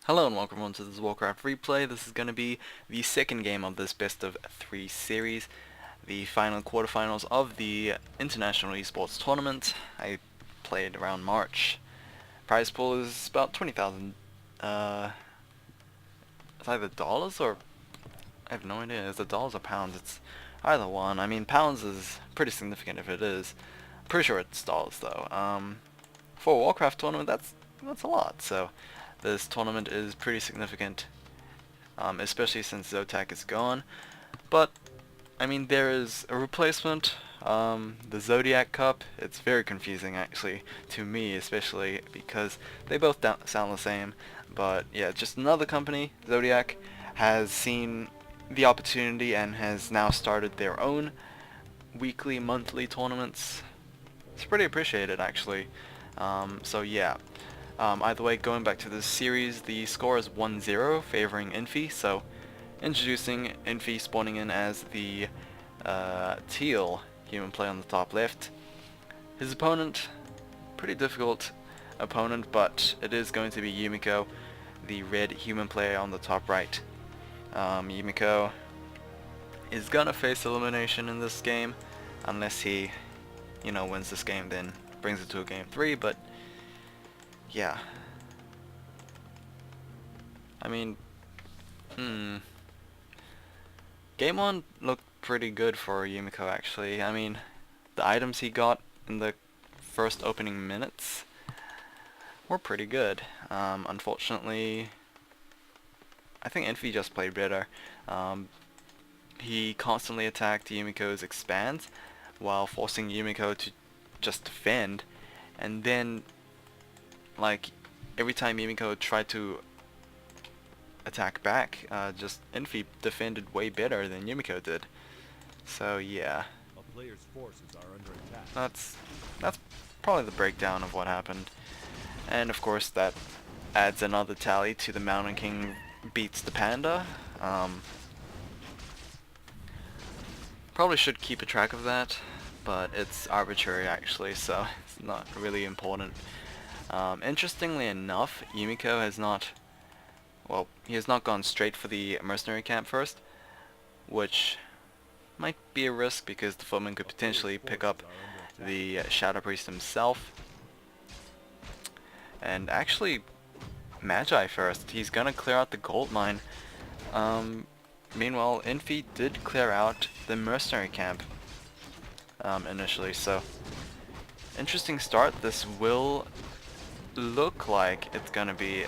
Hello and welcome on to this Warcraft replay. This is going to be the second game of this best of 3 series, the final quarterfinals of the International Esports Tournament. I played around March. Prize pool is about 20,000. It's either dollars or I have no idea. Is it dollars or pounds? It's either one. I mean, pounds is pretty significant if it is. I'm pretty sure it's dollars though. For a Warcraft tournament, that's a lot. So this tournament is pretty significant, especially since Zotac is gone. But I mean, there is a replacement. The Zodiac Cup. It's very confusing actually to me, especially because they both sound the same. But yeah, just another company. Zodiac has seen the opportunity and has now started their own weekly, monthly tournaments. It's pretty appreciated actually. So yeah. Either way, going back to this series, the score is 1-0 favoring Infi. So introducing Infi spawning in as the teal human player on the top left. His opponent, pretty difficult opponent, but it is going to be Yumiko, the red human player on the top right. Yumiko is gonna face elimination in this game, unless he, wins this game, then brings it to a game 3, but yeah. I mean, Game 1 looked pretty good for Yumiko actually. I mean, the items he got in the first opening minutes were pretty good. Unfortunately, I think Infi just played better. He constantly attacked Yumiko's expands while forcing Yumiko to just defend, and then like every time Yumiko tried to attack back, just Infi defended way better than Yumiko did. So yeah, A player's forces are under attack. that's probably the breakdown of what happened. And of course that adds another tally to the Mountain King beats the Panda. Probably should keep a track of that, but it's arbitrary actually, so it's not really important. Interestingly enough, Yumiko has not, well, he has not gone straight for the mercenary camp first, which might be a risk because the footman could potentially pick up the Shadow Priest himself. And actually, Magi first. He's gonna clear out the gold mine. Meanwhile, Infi did clear out the mercenary camp initially, so interesting start. This will look like it's gonna be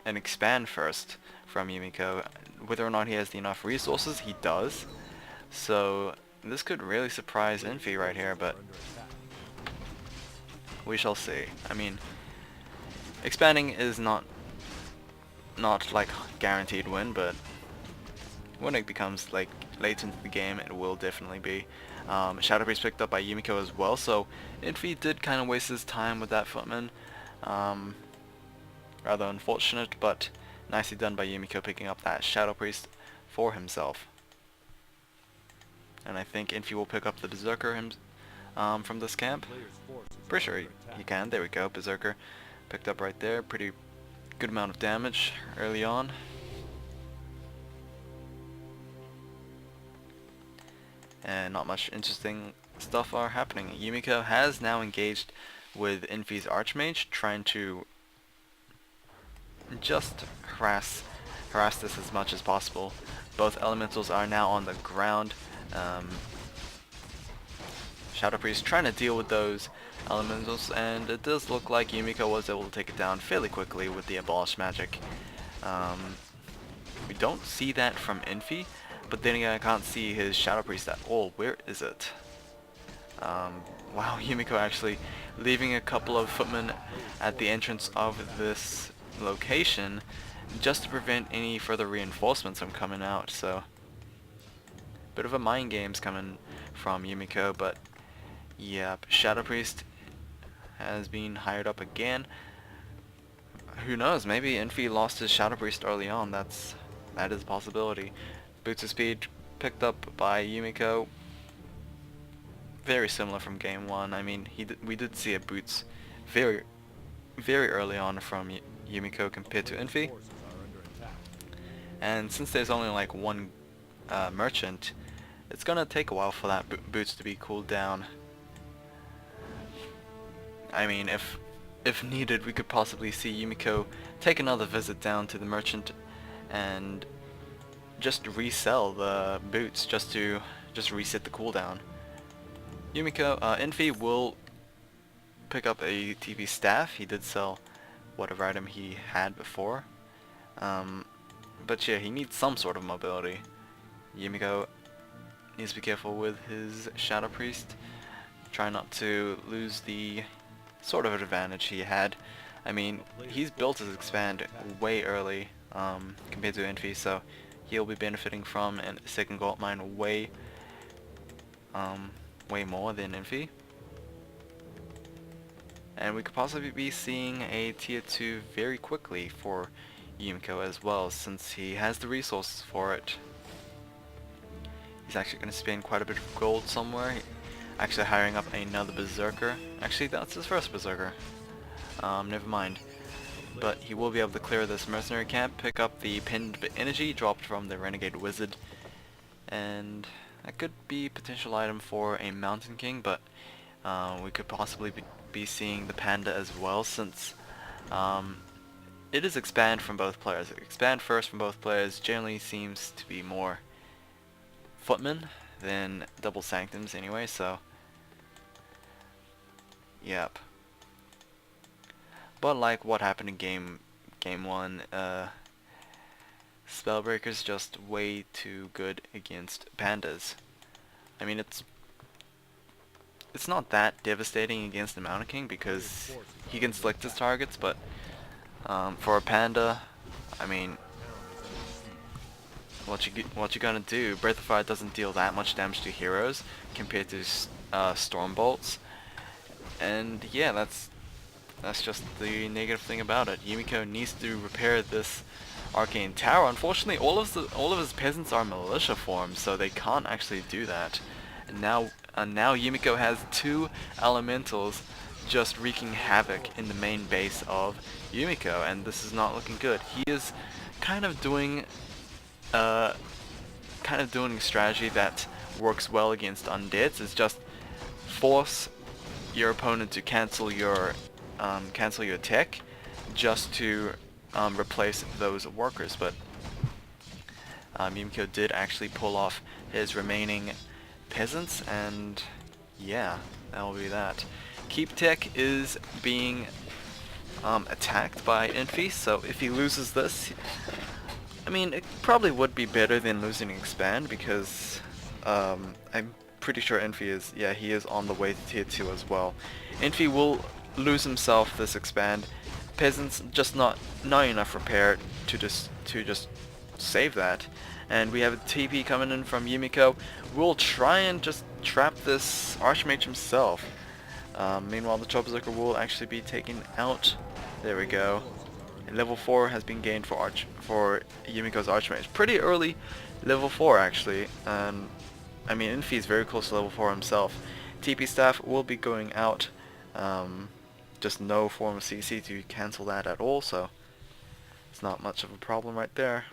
an expand first from Yumiko. Whether or not he has enough resources, he does. So this could really surprise Infi right here, but we shall see. I mean, expanding is not like guaranteed win, but when it becomes like late into the game, it will definitely be. Shadow Priest picked up by Yumiko as well, so Infi did kind of waste his time with that footman. Rather unfortunate, but nicely done by Yumiko picking up that Shadow Priest for himself. And I think Infi will pick up the Berserker from this camp. Pretty sure he can. There we go, Berserker picked up right there. Pretty good amount of damage early on. And not much interesting stuff are happening. Yumiko has now engaged with Infi's Archmage, trying to just harass this as much as possible. Both elementals are now on the ground. Shadow Priest trying to deal with those elementals, and it does look like Yumiko was able to take it down fairly quickly with the Abolish Magic. We don't see that from Infi, but then again I can't see his Shadow Priest at all. Where is it? Wow, Yumiko actually leaving a couple of footmen at the entrance of this location just to prevent any further reinforcements from coming out. So bit of a mind games coming from Yumiko, but yep, Shadow Priest has been hired up again. Who knows, maybe Infi lost his Shadow Priest early on. That is a possibility. Boots of Speed picked up by Yumiko. Very similar from game 1. I mean, we did see a Boots very early on from Yumiko compared to Player's Infi. forces are under attack. And since there's only like one merchant, it's gonna take a while for that boots to be cooled down. I mean, if needed, we could possibly see Yumiko take another visit down to the merchant and just resell the boots just to reset the cooldown. Yumiko, Infi will pick up a TP staff. He did sell whatever item he had before. But yeah, he needs some sort of mobility. Yumiko needs to be careful with his Shadow Priest. Try not to lose the sort of advantage he had. I mean, he's built his expand way early compared to Infi, so he'll be benefiting from a second gold mine way more than Infi. And we could possibly be seeing a tier 2 very quickly for Yumiko as well, since he has the resources for it. He's actually going to spend quite a bit of gold somewhere. Actually hiring up another berserker. Actually, that's his first berserker. Never mind. But he will be able to clear this mercenary camp, pick up the pinned energy dropped from the renegade wizard, and that could be a potential item for a mountain king, but we could possibly be seeing the panda as well, since it is expand from both players. Expand first from both players generally seems to be more footman than double sanctums anyway, so yep. But like what happened in game 1, Spellbreaker's just way too good against pandas. I mean, it's not that devastating against the Mountain King because he can select his targets, but for a panda, I mean, what you gonna do? Breath of Fire doesn't deal that much damage to heroes compared to storm bolts, and yeah, that's just the negative thing about it. Yumiko needs to repair this arcane tower. Unfortunately, all of his peasants are militia forms, so they can't actually do that. And now Yumiko has 2 elementals just wreaking havoc in the main base of Yumiko, and this is not looking good. He is kind of doing a strategy that works well against undeads. Is just force your opponent to cancel your tech just to replace those workers, but Yumiko did actually pull off his remaining peasants, and yeah, that will be that. Keep Tech is being attacked by Infi, so if he loses this, I mean, it probably would be better than losing Expand, because I'm pretty sure Infi is, yeah, he is on the way to tier 2 as well. Infi will lose himself this Expand. Peasants just not enough repair to just save that. And we have a TP coming in from Yumiko. We'll try and just trap this Archmage himself. Meanwhile, the Chop Berserker will actually be taken out. There we go. And level 4 has been gained for Yumiko's Archmage. Pretty early level 4 actually. And I mean, Infi is very close to level 4 himself. TP staff will be going out. Just no form of CC to cancel that at all, so it's not much of a problem right there.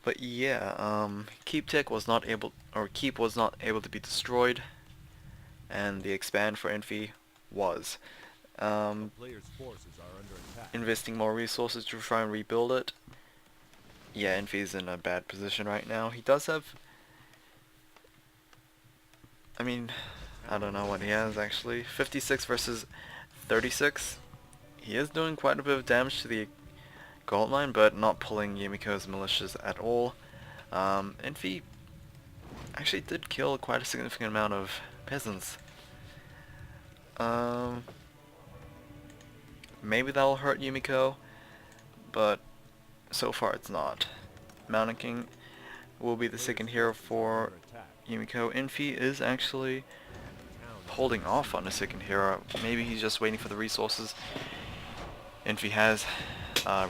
But yeah, Keep was not able to be destroyed, and the Expand for Infi was. Player's forces are under attack. Investing more resources to try and rebuild it. Yeah, Infi's in a bad position right now. He does have, I mean, I don't know what he has actually. 56 versus 36. He is doing quite a bit of damage to the gold mine, but not pulling Yumiko's militias at all. Infi actually did kill quite a significant amount of peasants. Maybe that'll hurt Yumiko, but so far it's not. Mountain King will be the second hero for Yumiko. Infi is actually holding off on a second hero. Maybe he's just waiting for the resources. Infi has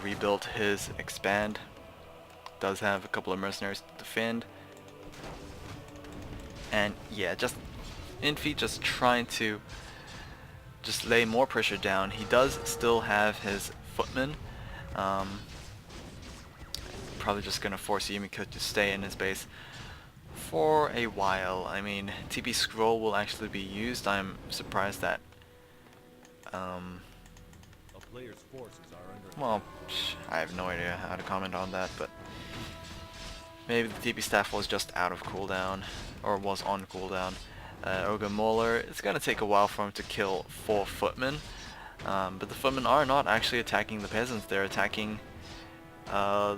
rebuilt his Expand. Does have a couple of mercenaries to defend. And yeah, just Infi just trying to just lay more pressure down. He does still have his footman. Probably just gonna force Yumiko to stay in his base for a while. I mean, TP scroll will actually be used. I'm surprised that A player's forces are under well, I have no idea how to comment on that, but maybe the TP staff was just out of cooldown, or was on cooldown. Ogre Mauler, it's gonna take a while for him to kill 4 footmen, but the footmen are not actually attacking the peasants, they're attacking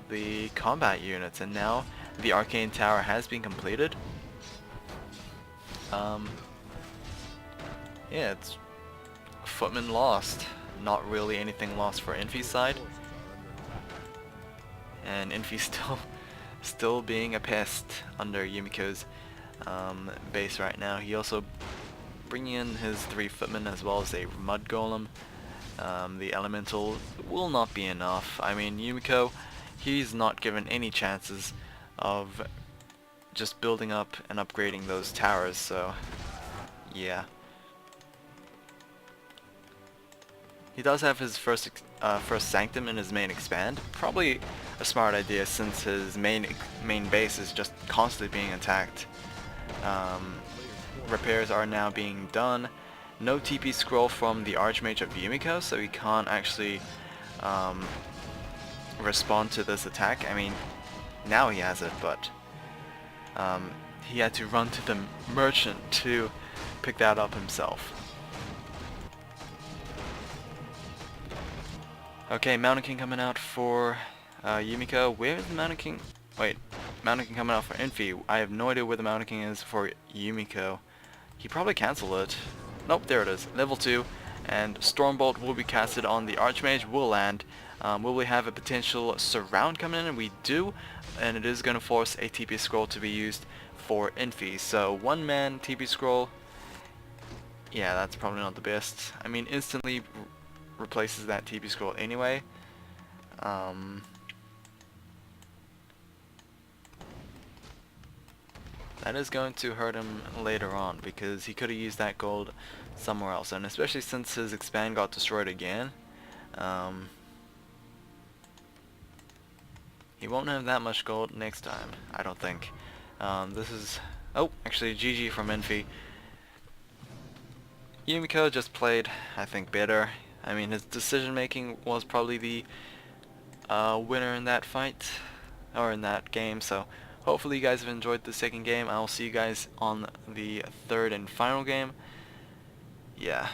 the combat units, and now the arcane tower has been completed. Yeah, it's footman lost. Not really anything lost for Infi's side, forces are under attack. and Infi's still being a pest under Yumiko's base right now. He also bringing in his 3 footmen as well as a mud golem. The elemental will not be enough. I mean, Yumiko, he's not given any chances of just building up and upgrading those towers, so yeah. He does have his first sanctum in his main expand. Probably a smart idea since his main base is just constantly being attacked. Repairs are now being done. No TP scroll from the Archmage of Yumiko, so he can't actually respond to this attack. I mean, now he has it, but he had to run to the merchant to pick that up himself. Okay, Mountain King coming out for Yumiko. Where is the Mountain King? Wait, Mountain King coming out for Infi. I have no idea where the Mountain King is for Yumiko. He probably canceled it. Nope, there it is. Level 2. And Stormbolt will be casted on the Archmage. Will land. Will we have a potential surround coming in? And we do. And it is going to force a TP scroll to be used for Infi. So, 1-man TP scroll. Yeah, that's probably not the best. I mean, instantly replaces that TP scroll anyway. That is going to hurt him later on because he could have used that gold somewhere else, and especially since his expand got destroyed again, he won't have that much gold next time, I don't think. This is, oh, actually GG from Infi. Yumiko just played, I think, better. I mean, his decision making was probably the winner in that fight, or in that game, so hopefully you guys have enjoyed the second game. I'll see you guys on the third and final game. Yeah.